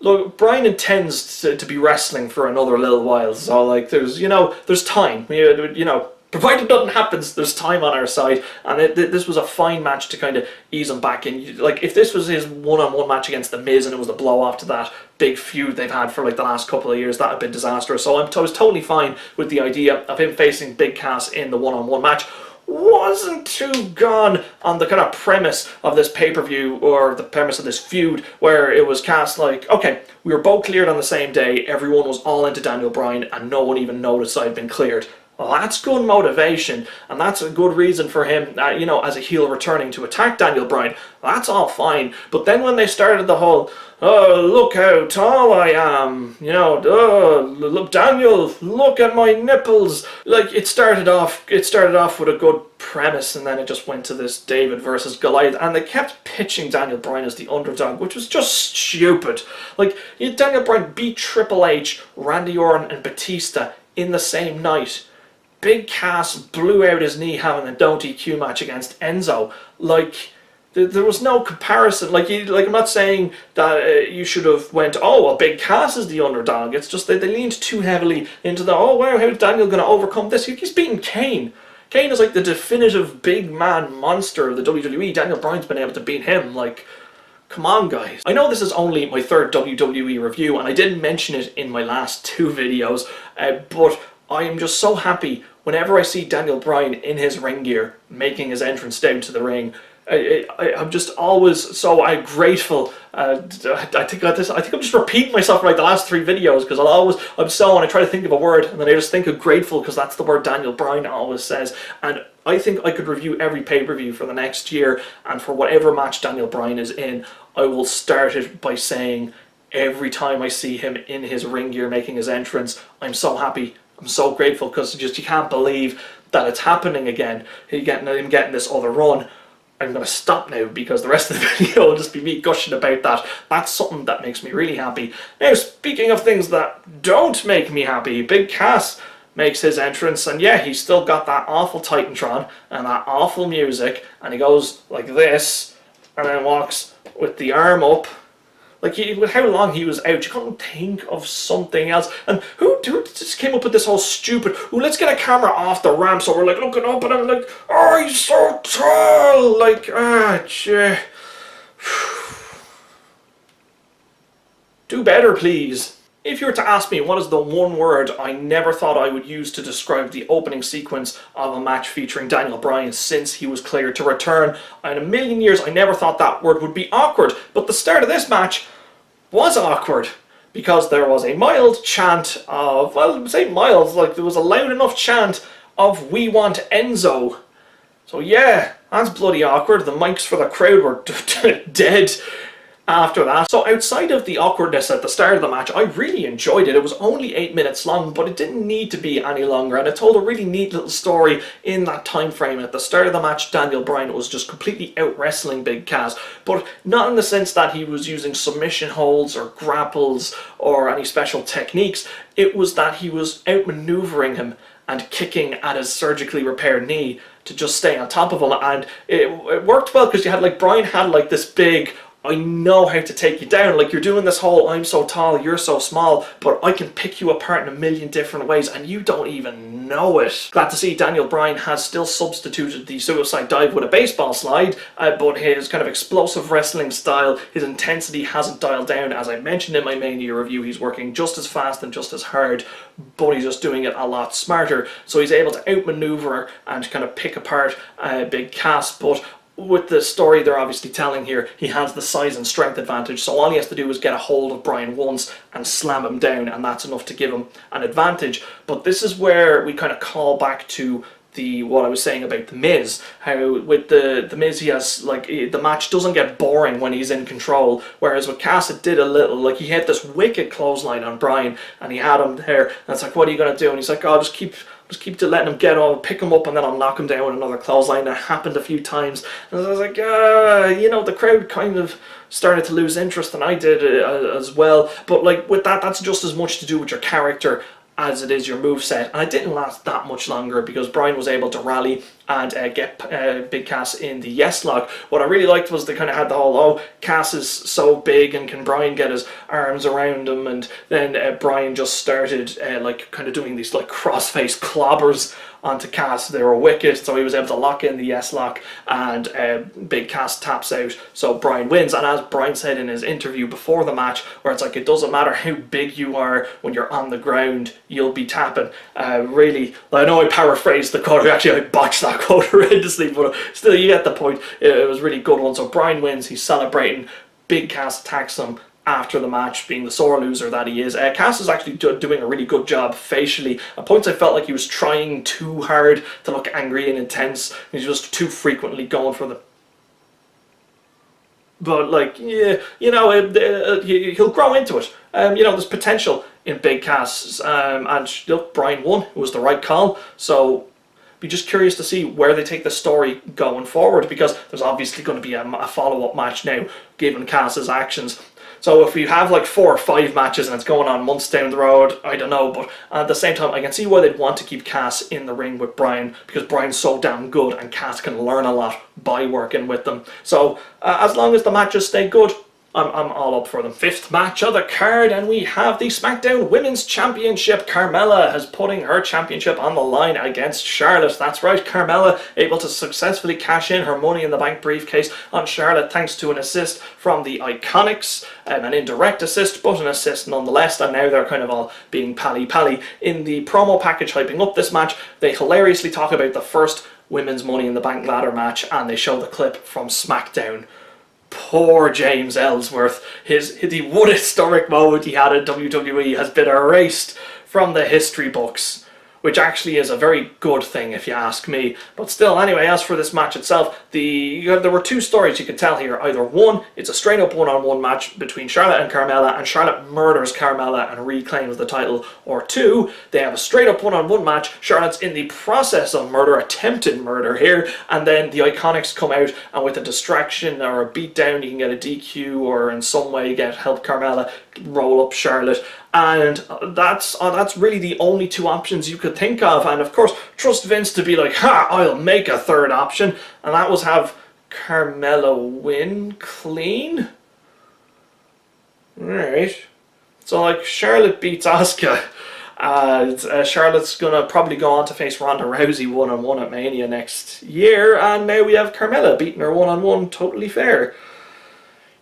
Look, Bryan intends to be wrestling for another little while, so, like, there's time, you know, provided nothing happens, there's time on our side, and this was a fine match to kind of ease him back in. Like, if this was his one-on-one match against The Miz and it was the blow-off to that big feud they've had for, like, the last couple of years, that would have been disastrous, so I was totally fine with the idea of him facing Big Cass in the one-on-one match. Wasn't too gone on the kind of premise of this pay-per-view, or the premise of this feud, where it was cast like, okay, we were both cleared on the same day, everyone was all into Daniel Bryan, and no one even noticed I'd been cleared. Well, that's good motivation, and that's a good reason for him, as a heel returning to attack Daniel Bryan. That's all fine. But then when they started the whole, oh, look how tall I am, oh, look, Daniel, look at my nipples. Like, it started off with a good premise, and then it just went to this David versus Goliath, and they kept pitching Daniel Bryan as the underdog, which was just stupid. Like, Daniel Bryan beat Triple H, Randy Orton, and Batista in the same night. Big Cass blew out his knee having a don't DQ match against Enzo. Like, there was no comparison. Like I'm not saying that you should have went, oh, well, Big Cass is the underdog. It's just that they leaned too heavily into the, oh, wow, how's Daniel going to overcome this? He's beating Kane. Kane is like the definitive big man monster of the WWE. Daniel Bryan's been able to beat him. Like, come on, guys. I know this is only my third WWE review, and I didn't mention it in my last two videos, but I am just so happy whenever I see Daniel Bryan in his ring gear making his entrance down to the ring. I'm just always so grateful. I think I'm just repeating myself the last three videos, because when I try to think of a word, and then I just think of grateful, because that's the word Daniel Bryan always says. And I think I could review every pay-per-view for the next year, and for whatever match Daniel Bryan is in, I will start it by saying, every time I see him in his ring gear making his entrance, I'm so happy. I'm so grateful, because you can't believe that it's happening again. Him getting this other run. I'm going to stop now, because the rest of the video will just be me gushing about that. That's something that makes me really happy. Now, speaking of things that don't make me happy, Big Cass makes his entrance, and yeah, he's still got that awful Titantron and that awful music, and he goes like this, and then walks with the arm up. Like, with how long he was out, you couldn't think of something else. And who just came up with this whole stupid, let's get a camera off the ramp, so we're like looking up, and I'm like, oh, he's so tall. Like, do better, please. If you were to ask me what is the one word I never thought I would use to describe the opening sequence of a match featuring Daniel Bryan since he was cleared to return, in a million years I never thought that word would be awkward. But the start of this match was awkward, because there was a mild chant of, well, say mild, like there was a loud enough chant of "We want Enzo." So yeah, that's bloody awkward. The mics for the crowd were dead after that. So outside of the awkwardness at the start of the match, I really enjoyed it. It was only 8 minutes long, but it didn't need to be any longer, and it told a really neat little story in that time frame. At the start of the match, Daniel Bryan was just completely out-wrestling Big Cass, but not in the sense that he was using submission holds or grapples or any special techniques. It was that he was outmaneuvering him and kicking at his surgically repaired knee to just stay on top of him, and it worked well, because you had Bryan had this big, I know how to take you down. Like, you're doing this whole, I'm so tall, you're so small, but I can pick you apart in a million different ways, and you don't even know it. Glad to see Daniel Bryan has still substituted the suicide dive with a baseball slide, but his kind of explosive wrestling style, his intensity hasn't dialed down. As I mentioned in my Mania review, he's working just as fast and just as hard, but he's just doing it a lot smarter. So he's able to outmaneuver and kind of pick apart Big Cass, but with the story they're obviously telling here, he has the size and strength advantage, so all he has to do is get a hold of Bryan once and slam him down, and that's enough to give him an advantage. But this is where we kind of call back to what I was saying about The Miz, how with the Miz, he has, the match doesn't get boring when he's in control, whereas with Cass it did a little. He had this wicked clothesline on Bryan, and he had him there, and it's like, what are you going to do? And he's like, oh, just keep letting him get on, pick him up, and then I'll knock him down with another clothesline. That happened a few times, and I was like, the crowd kind of started to lose interest, and I did as well. But with that's just as much to do with your character as it is your moveset, and it didn't last that much longer, because Bryan was able to rally and get Big Cass in the yes lock. What I really liked was they kind of had the whole, Cass is so big, and can Bryan get his arms around him, and then Bryan just started kind of doing these cross-face clobbers onto Cass. They were wicked, so he was able to lock in the yes lock, and Big Cass taps out, so Bryan wins. And as Bryan said in his interview before the match, where it's it doesn't matter how big you are, when you're on the ground, you'll be tapping. Really, I know I paraphrased the quote, actually I botched that quote horrendously, but still you get the point. It was a really good one. So Bryan wins, he's celebrating, Big Cass attacks him, after the match, being the sore loser that he is. Cass is actually doing a really good job facially. At points I felt like he was trying too hard to look angry and intense. He's just too frequently going for the... But, like, yeah, you know, he'll grow into it. You know, there's potential in Big Cass. And look, Bryan won. It was the right call. So, be just curious to see where they take the story going forward, because there's obviously going to be a follow-up match now, given Cass's actions. So if we have like 4 or 5 matches and it's going on months down the road, I don't know. But at the same time, I can see why they'd want to keep Cass in the ring with Bryan, because Bryan's so damn good and Cass can learn a lot by working with them. So as long as the matches stay good, I'm all up for them. 5th match of the card, and we have the SmackDown Women's Championship. Carmella is putting her championship on the line against Charlotte. That's right, Carmella able to successfully cash in her Money in the Bank briefcase on Charlotte thanks to an assist from the IKonics. An indirect assist, but an assist nonetheless, and now they're kind of all being pally-pally. In the promo package hyping up this match, they hilariously talk about the first Women's Money in the Bank ladder match, and they show the clip from SmackDown. Poor James Ellsworth. The one historic moment he had in WWE has been erased from the history books, which actually is a very good thing if you ask me. But still, anyway, as for this match itself, there were 2 stories you could tell here. Either one, it's a straight up one-on-one match between Charlotte and Carmella, and Charlotte murders Carmella and reclaims the title. Or 2, they have a straight up one-on-one match, Charlotte's in the process of murder, attempted murder here, and then the IKonics come out, and with a distraction or a beatdown, you can get a DQ or in some way help Carmella roll up Charlotte. And that's really the only 2 options you could think of. And of course, trust Vince to be like, ha, I'll make a 3rd option. And that was have Carmella win clean. Alright. So, like, Charlotte beats Asuka. Charlotte's gonna probably go on to face Ronda Rousey one-on-one at Mania next year. And now we have Carmella beating her one-on-one. Totally fair.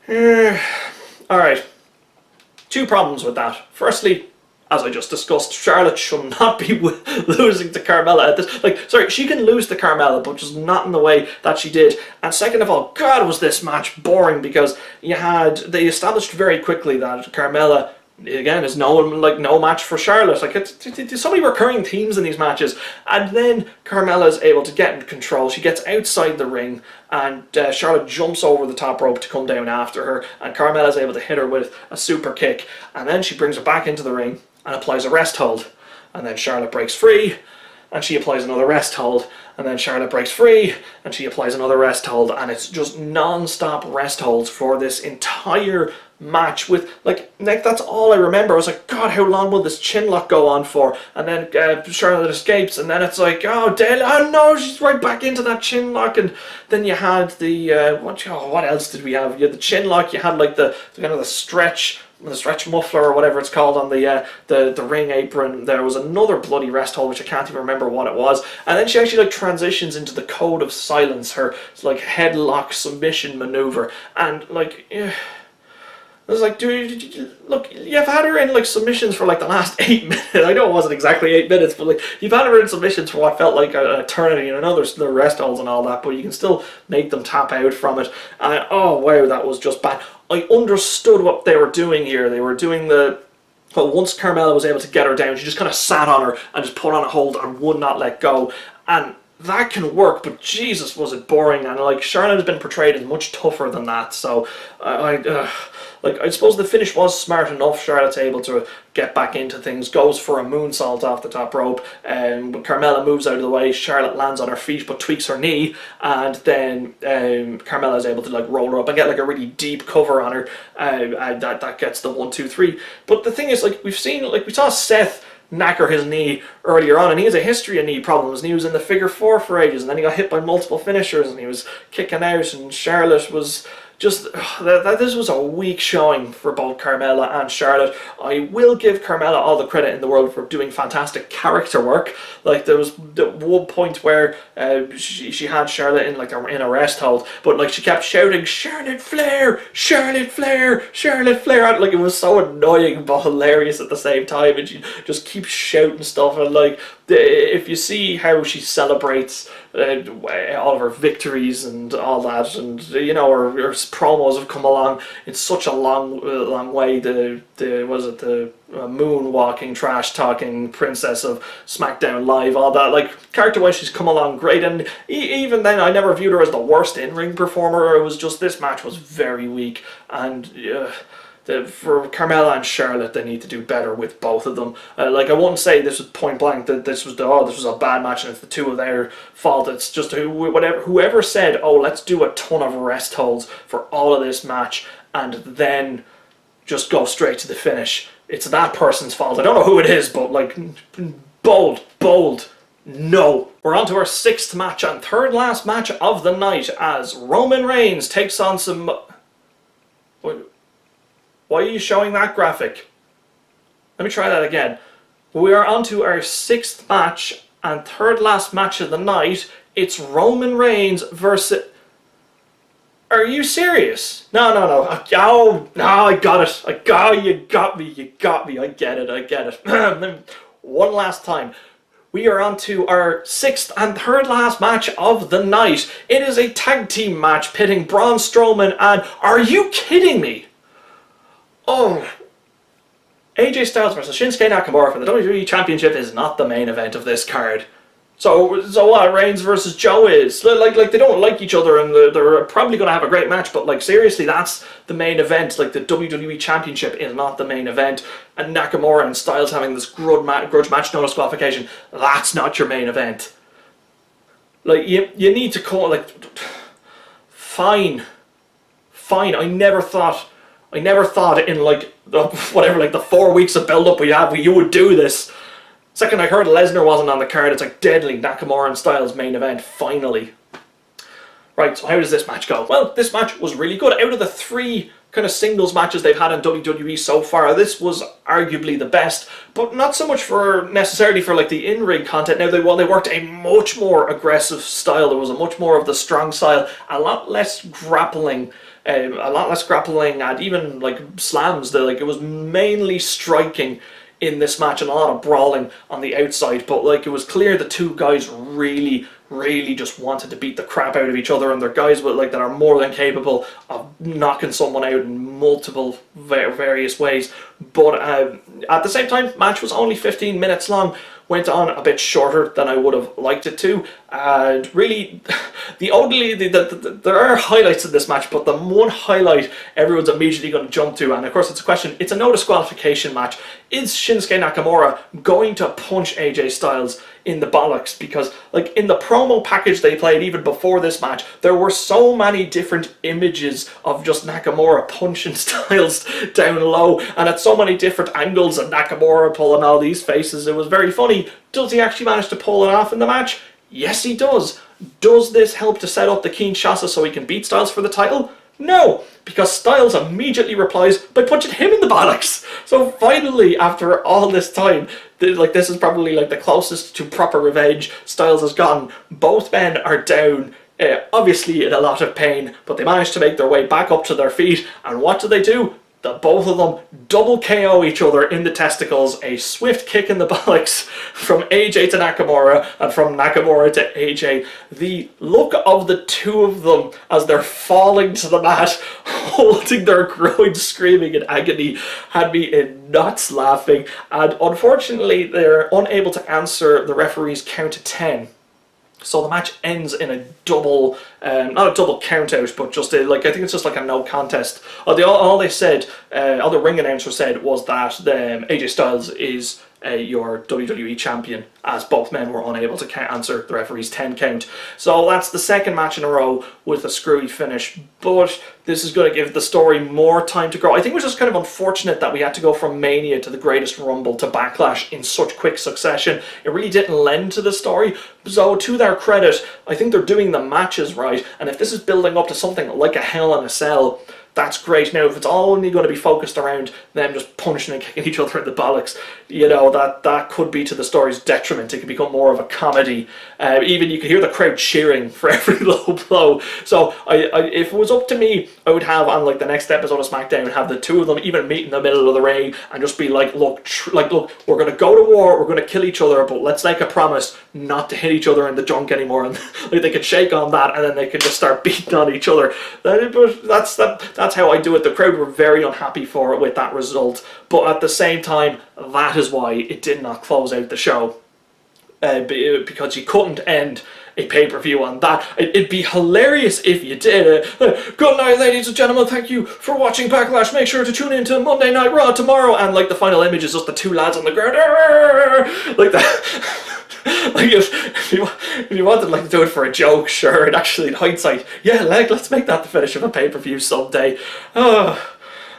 Alright. 2 problems with that. Firstly, as I just discussed, Charlotte should not be losing to Carmella at this. Like, sorry, she can lose to Carmella, but just not in the way that she did. And second of all, God, was this match boring, because they established very quickly that Carmella, again, is no match for Charlotte. Like, there's so many recurring themes in these matches. And then Carmella is able to get in control. She gets outside the ring, and Charlotte jumps over the top rope to come down after her, and Carmella is able to hit her with a super kick, and then she brings her back into the ring and applies a rest hold, and then Charlotte breaks free, and she applies another rest hold, and then Charlotte breaks free, and she applies another rest hold, and it's just non-stop rest holds for this entire match with, like, that's all I remember. I was like, God, how long will this chin lock go on for? And then Charlotte escapes, and then it's like, oh no, she's right back into that chin lock. And then you had the, what else did we have? You had the chin lock, you had like the kind of the stretch muffler or whatever it's called on the ring apron. There was another bloody rest hold, which I can't even remember what it was. And then she actually like transitions into the code of silence, her like headlock submission maneuver, and like, I was like, dude, look, you've had her in like submissions for like the last 8 minutes. I know it wasn't exactly 8 minutes, but like you've had her in submissions for what felt like an eternity, and I know there's the rest holds and all that, but you can still make them tap out from it. And oh wow, that was just bad. I understood what they were doing here. They were doing once Carmella was able to get her down, she just kind of sat on her and just put on a hold and would not let go. And that can work, but Jesus, was it boring. And like, Charlotte has been portrayed as much tougher than that, so I suppose the finish was smart enough. Charlotte's able to get back into things, goes for a moonsault off the top rope, and when Carmella moves out of the way, Charlotte lands on her feet but tweaks her knee, and then Carmella is able to like roll her up and get like a really deep cover on her, and that gets the 1, 2, 3. But the thing is, like, we saw Seth knacker his knee earlier on, and he has a history of knee problems, and he was in the figure 4 for ages, and then he got hit by multiple finishers, and he was kicking out, and Charlotte was just, this was a weak showing for both Carmella and Charlotte. I will give Carmella all the credit in the world for doing fantastic character work. Like, there was the one point where she had Charlotte in like in a rest hold, but like she kept shouting, Charlotte Flair, Charlotte Flair, Charlotte Flair. Like, it was so annoying but hilarious at the same time, and she just keeps shouting stuff, and like if you see how she celebrates all of her victories and all that, and you know her promos have come along in such a long way. The moonwalking, trash talking princess of SmackDown Live, all that, like, character wise she's come along great, and even then I never viewed her as the worst in-ring performer. It was just this match was very weak, and for Carmella and Charlotte, they need to do better with both of them. Like, I wouldn't say this was point blank that this was a bad match and it's the two of their fault. It's just whoever said, oh, let's do a ton of rest holds for all of this match and then just go straight to the finish. It's that person's fault. I don't know who it is, but like, bold. No. We're on to our 6th match and 3rd last match of the night as Roman Reigns takes on some... Why are you showing that graphic? Let me try that again. We are on to our 6th match and 3rd last match of the night. It's Roman Reigns versus... Are you serious? No. Oh, no, I got it. You got me. I get it. One last time. We are on to our 6th and 3rd last match of the night. It is a tag team match pitting Braun Strowman and... Are you kidding me? Oh, AJ Styles versus Shinsuke Nakamura for the WWE Championship is not the main event of this card. So what? Reigns versus Joe is like they don't like each other, and they're probably going to have a great match. But like, seriously, that's the main event. Like, the WWE Championship is not the main event, and Nakamura and Styles having this grudge match, no disqualification. That's not your main event. Like, you need to call, like, fine. I never thought in like the 4 weeks of build up we had, you would do this. Second I heard Lesnar wasn't on the card, it's like, deadly, Nakamura and Styles main event, finally. Right, so how does this match go? Well, this match was really good. Out of the 3 kind of singles matches they've had in WWE so far, this was arguably the best, but not so much necessarily for like the in-ring content. Now, they worked a much more aggressive style. There was a much more of the strong style, a lot less grappling and even like slams. It was mainly striking in this match and a lot of brawling on the outside, but like, it was clear the two guys really just wanted to beat the crap out of each other, and they're guys with that are more than capable of knocking someone out in multiple various ways. But at the same time, match was only 15 minutes long, went on a bit shorter than I would have liked it to, and really there are highlights in this match, but the one highlight everyone's immediately going to jump to, and of course it's a no disqualification match. Is Shinsuke Nakamura going to punch AJ Styles in the bollocks? Because like, in the promo package they played even before this match, there were so many different images of just Nakamura punching Styles down low, and at so many different angles, and Nakamura pulling all these faces. It was very funny. Does he actually manage to pull it off in the match? Yes, he does. Does this help to set up the Kinshasa so he can beat Styles for the title? No, because Styles immediately replies by punching him in the bollocks. So finally, after all this time, this is probably like the closest to proper revenge Styles has gotten. Both men are down, obviously in a lot of pain, but they manage to make their way back up to their feet, and what do? The both of them double KO each other in the testicles. A swift kick in the bollocks from AJ to Nakamura, and from Nakamura to AJ. The look of the two of them as they're falling to the mat, holding their groins, screaming in agony, had me in knots laughing. And unfortunately, they're unable to answer the referee's count to 10. So the match ends in a double, not a double count out, but just I think it's just like a no contest. All the ring announcer said was that AJ Styles is your WWE champion, as both men were unable to answer the referee's 10 count. So that's the second match in a row with a screwy finish, but this is going to give the story more time to grow. I think it was just kind of unfortunate that we had to go from Mania to the Greatest Rumble to Backlash in such quick succession. It really didn't lend to the story. So to their credit, I think they're doing the matches right, and if this is building up to something like a Hell in a Cell, that's great. Now, if it's only going to be focused around them just punching and kicking each other in the bollocks, you know, that could be to the story's detriment. It could become more of a comedy. Even you could hear the crowd cheering for every low blow. So if it was up to me, I would have on like the next episode of SmackDown, have the two of them even meet in the middle of the ring and just be like, look, we're going to go to war, we're going to kill each other, but let's make a promise not to hit each other in the junk anymore. And like, they could shake on that, and then they could just start beating on each other. That's how I do it. The crowd were very unhappy for it with that result, but at the same time, that is why it did not close out the show, because you couldn't end a pay-per-view on that. It'd be hilarious if you did. Good night, ladies and gentlemen, thank you for watching Backlash. Make sure to tune in to Monday Night Raw tomorrow, and like the final image is just the two lads on the ground like that. Like if you wanted like to do it for a joke, sure, and actually in hindsight, yeah, like let's make that the finish of a pay-per-view someday.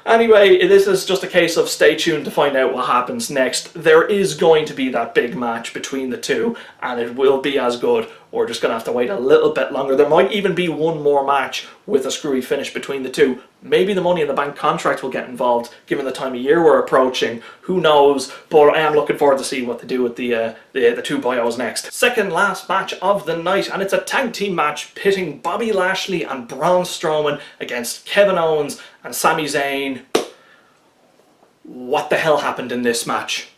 Anyway, this is just a case of stay tuned to find out what happens next. There is going to be that big match between the two, and it will be as good. We're just going to have to wait a little bit longer. There might even be one more match with a screwy finish between the two. Maybe the Money in the Bank contract will get involved, given the time of year we're approaching. Who knows? But I am looking forward to see what they do with the two boyos next. Second last match of the night, and it's a tag team match pitting Bobby Lashley and Braun Strowman against Kevin Owens and Sami Zayn. What the hell happened in this match?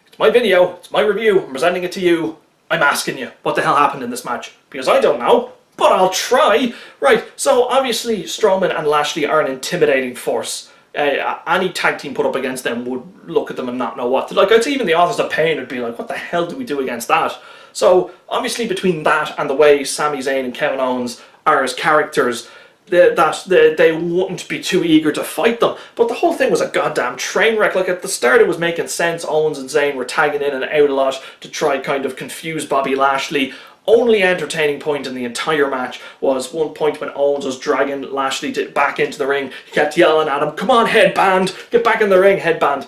It's my video, it's my review, I'm presenting it to you. I'm asking you, what the hell happened in this match? Because I don't know, but I'll try. Right, so obviously Strowman and Lashley are an intimidating force. Any tag team put up against them would look at them and not know what to... Like, I'd say even the Authors of Pain would be like, what the hell do we do against that? So, obviously between that and the way Sami Zayn and Kevin Owens are as characters, they wouldn't be too eager to fight them. But the whole thing was a goddamn train wreck. Like, at the start it was making sense. Owens and Zayn were tagging in and out a lot to try kind of confuse Bobby Lashley. Only entertaining point in the entire match was one point when Owens was dragging Lashley back into the ring. He kept yelling at him, come on headband, get back in the ring, headband.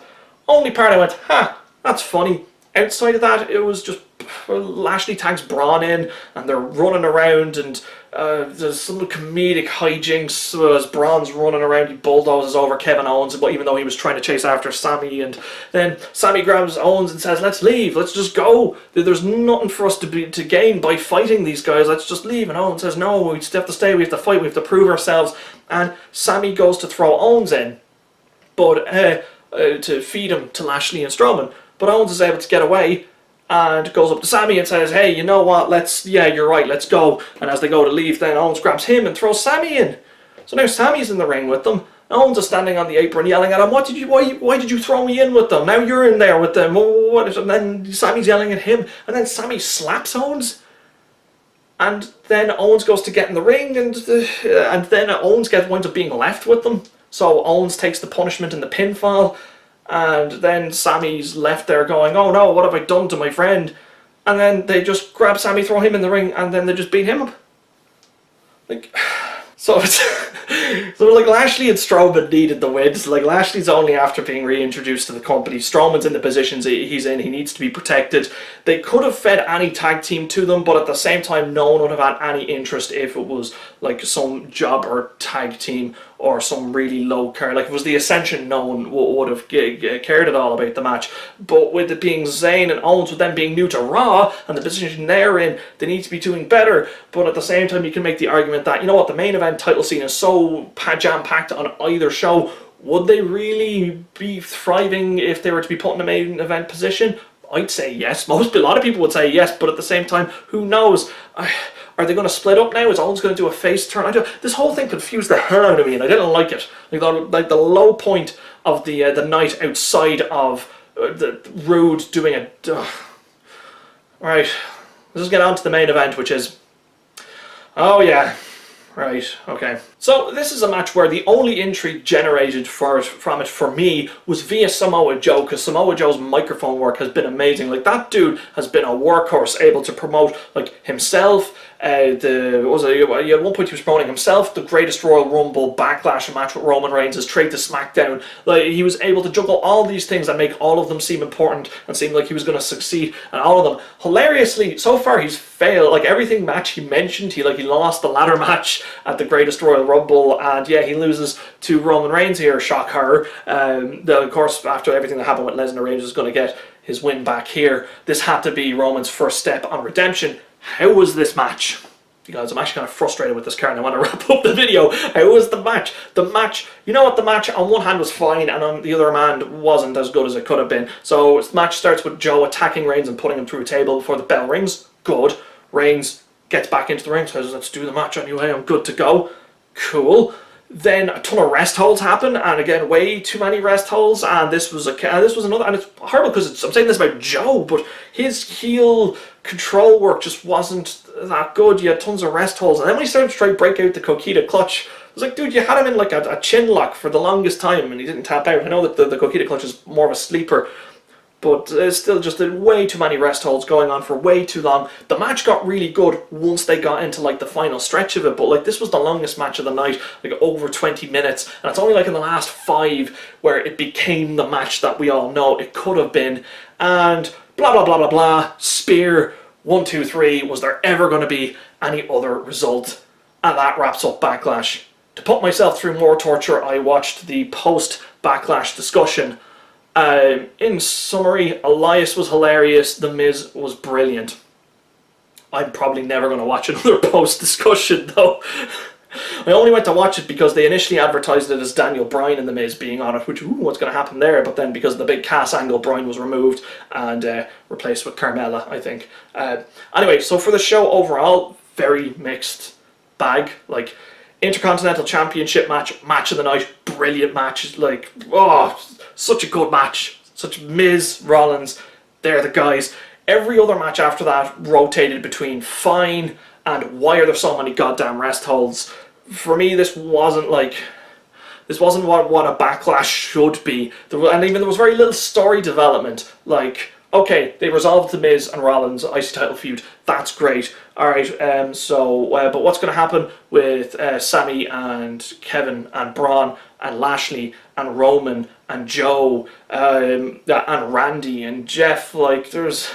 Only part I went, ha, that's funny. Outside of that, it was just Lashley tags Braun in and they're running around, and there's some comedic hijinks as Braun's running around. He bulldozes over Kevin Owens, but even though he was trying to chase after Sami, and then Sami grabs Owens and says, let's leave, let's just go. There's nothing for us to gain by fighting these guys, let's just leave. And Owens says, no, we have to stay, we have to fight, we have to prove ourselves. And Sami goes to throw Owens in, but to feed him to Lashley and Strowman. But Owens is able to get away and goes up to Sami and says, hey, you know what, yeah, you're right, let's go. And as they go to leave, then Owens grabs him and throws Sami in. So now Sami's in the ring with them. Owens is standing on the apron yelling at him, why did you throw me in with them? Now you're in there with them. And then Sami's yelling at him, and then Sami slaps Owens. And then Owens goes to get in the ring, and then Owens winds up being left with them. So Owens takes the punishment in the pinfall. And then Sami's left there going, oh no, what have I done to my friend? And then they just grab Sami, throw him in the ring, and then they just beat him up. Like, so it's... So like Lashley and Strowman needed the wins. Like Lashley's only after being reintroduced to the company. Strowman's in the positions he's in. He needs to be protected. They could have fed any tag team to them, but at the same time, no one would have had any interest if it was like some jobber tag team or some really low card. Like if it was the Ascension, no one would have cared at all about the match. But with it being Zayn and Owens, with them being new to Raw and the position they're in, they need to be doing better. But at the same time, you can make the argument that, you know what, the main event title scene is so jam-packed on either show. Would they really be thriving if they were to be put in a main event position? I'd say yes. A lot of people would say yes, but at the same time, who knows? Are they going to split up now? Is Owens going to do a face turn? This whole thing confused the hell out of me, and I didn't like it. Like the low point of the night outside of the Rude doing a... Right, let's just get on to the main event, which is... Oh yeah. Right, okay. So this is a match where the only intrigue generated from it for me was via Samoa Joe, because Samoa Joe's microphone work has been amazing. Like, that dude has been a workhorse, able to promote like himself. At one point he was promoting himself, the Greatest Royal Rumble, Backlash, a match with Roman Reigns, his trade to SmackDown. Like, he was able to juggle all these things and make all of them seem important and seem like he was going to succeed. And all of them, hilariously, so far he's failed. Like everything match he mentioned, he lost the ladder match at the Greatest Royal Rumble, and yeah, he loses to Roman Reigns here, shocker. Of course, after everything that happened with Lesnar, Reigns is going to get his win back here. This had to be Roman's first step on redemption. How was this match? You guys, I'm actually kind of frustrated with this card and I want to wrap up the video. How was the match? The match, you know what, the match on one hand was fine and on the other hand wasn't as good as it could have been. So the match starts with Joe attacking Reigns and putting him through a table before the bell rings. Good. Reigns gets back into the ring, says, let's do the match anyway, I'm good to go. Cool. Then a ton of rest holds happen, and again, way too many rest holds, and this was another, and it's horrible because I'm saying this about Joe, but his heel control work just wasn't that good. You had tons of rest holds, and then when he started to try to break out the Coquina clutch, I was like, dude, you had him in like a chin lock for the longest time, and he didn't tap out. I know that the Coquina clutch is more of a sleeper, but it's still just way too many rest holds going on for way too long. The match got really good once they got into like the final stretch of it, but like this was the longest match of the night, like over 20 minutes, and it's only like in the last 5 where it became the match that we all know it could have been. And blah blah blah blah blah, spear, 1, 2, 3, was there ever going to be any other result? And that wraps up Backlash. To put myself through more torture, I watched the post-Backlash discussion. In summary, Elias was hilarious, The Miz was brilliant. I'm probably never going to watch another post-discussion though. I only went to watch it because they initially advertised it as Daniel Bryan and The Miz being on it, which, ooh, what's going to happen there? But then because of the big Cass angle, Bryan was removed and replaced with Carmella, I think. Anyway, so for the show overall, very mixed bag. Like, Intercontinental Championship match of the night, brilliant match. Like, oh, such a good match. Such Miz, Rollins, they're the guys. Every other match after that rotated between fine and why are there so many goddamn rest holds. For me, this wasn't what a Backlash should be. And even there was very little story development. Like, okay, they resolved the Miz and Rollins IC title feud. That's great. Alright, but what's going to happen with Sami and Kevin and Braun and Lashley and Roman and Joe and Randy and Jeff? Like, there's...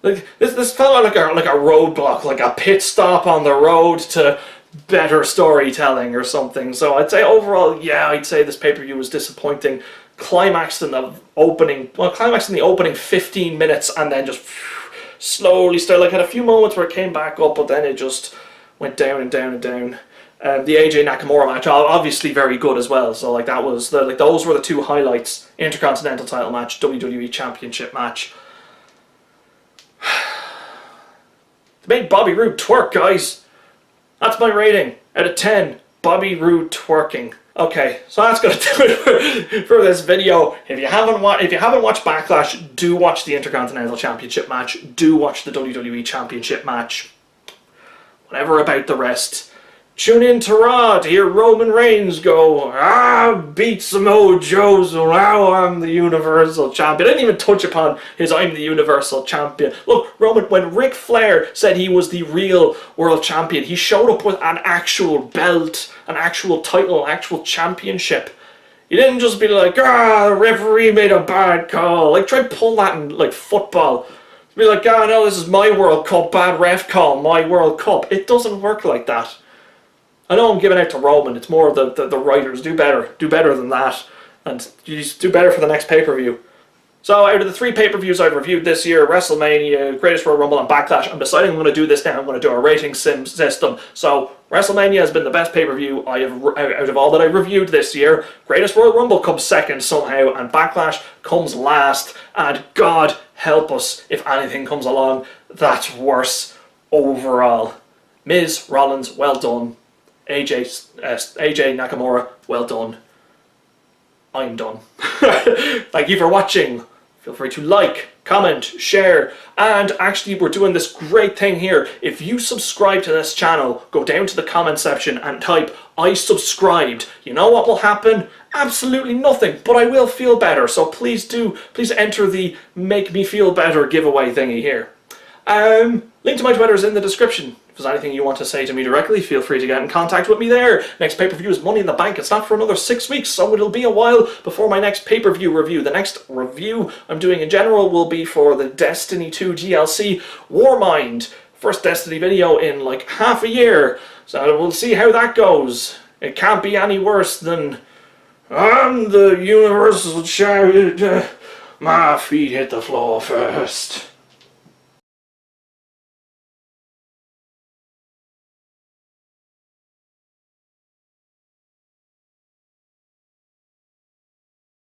Like, this felt like a roadblock, like a pit stop on the road to better storytelling or something. So I'd say overall, yeah, I'd say this pay-per-view was disappointing. Climaxed in the opening 15 minutes and then just slowly started, like, had a few moments where it came back up, but then it just went down and down and down. The AJ Nakamura match, obviously very good as well. So like that was those were the two highlights: Intercontinental title match, WWE Championship match. They made Bobby Roode twerk, guys. That's my rating out of 10. Bobby Roode twerking. Okay, so that's gonna do it for this video. If you haven't watched Backlash, do watch the Intercontinental Championship match. Do watch the WWE Championship match. Whatever about the rest. Tune in to Raw to hear Roman Reigns go, beat Samoa Joe, so now I'm the Universal Champion. I didn't even touch upon his I'm the Universal Champion. Look, Roman, when Ric Flair said he was the real World Champion, he showed up with an actual belt, an actual title, an actual championship. You didn't just be like, the referee made a bad call. Like, try to pull that in, like, football. Be like, no, this is my World Cup, bad ref call, my World Cup. It doesn't work like that. I know I'm giving out to Roman, it's more of the writers. Do better than that, and you just do better for the next pay-per-view. So out of the 3 pay-per-views I've reviewed this year, WrestleMania, Greatest Royal Rumble and Backlash, I'm deciding I'm going to do this now. I'm going to do a rating system. So WrestleMania has been the best pay-per-view I have out of all that I've reviewed this year. Greatest Royal Rumble comes second somehow, and Backlash comes last, and God help us if anything comes along that's worse overall. Miz, Rollins, well done. AJ Nakamura, well done. I'm done. Thank you for watching. Feel free to like, comment, share, and actually we're doing this great thing here. If you subscribe to this channel, go down to the comment section and type I subscribed. You know what will happen? Absolutely nothing, but I will feel better. So please enter the make me feel better giveaway thingy here. Link to my Twitter is in the description. If there's anything you want to say to me directly, feel free to get in contact with me there. Next pay-per-view is Money in the Bank. It's not for another 6 weeks, so it'll be a while before my next pay-per-view review. The next review I'm doing in general will be for the Destiny 2 DLC Warmind. First Destiny video in like half a year, so we'll see how that goes. It can't be any worse than, I'm the Universal Champion. My feet hit the floor first.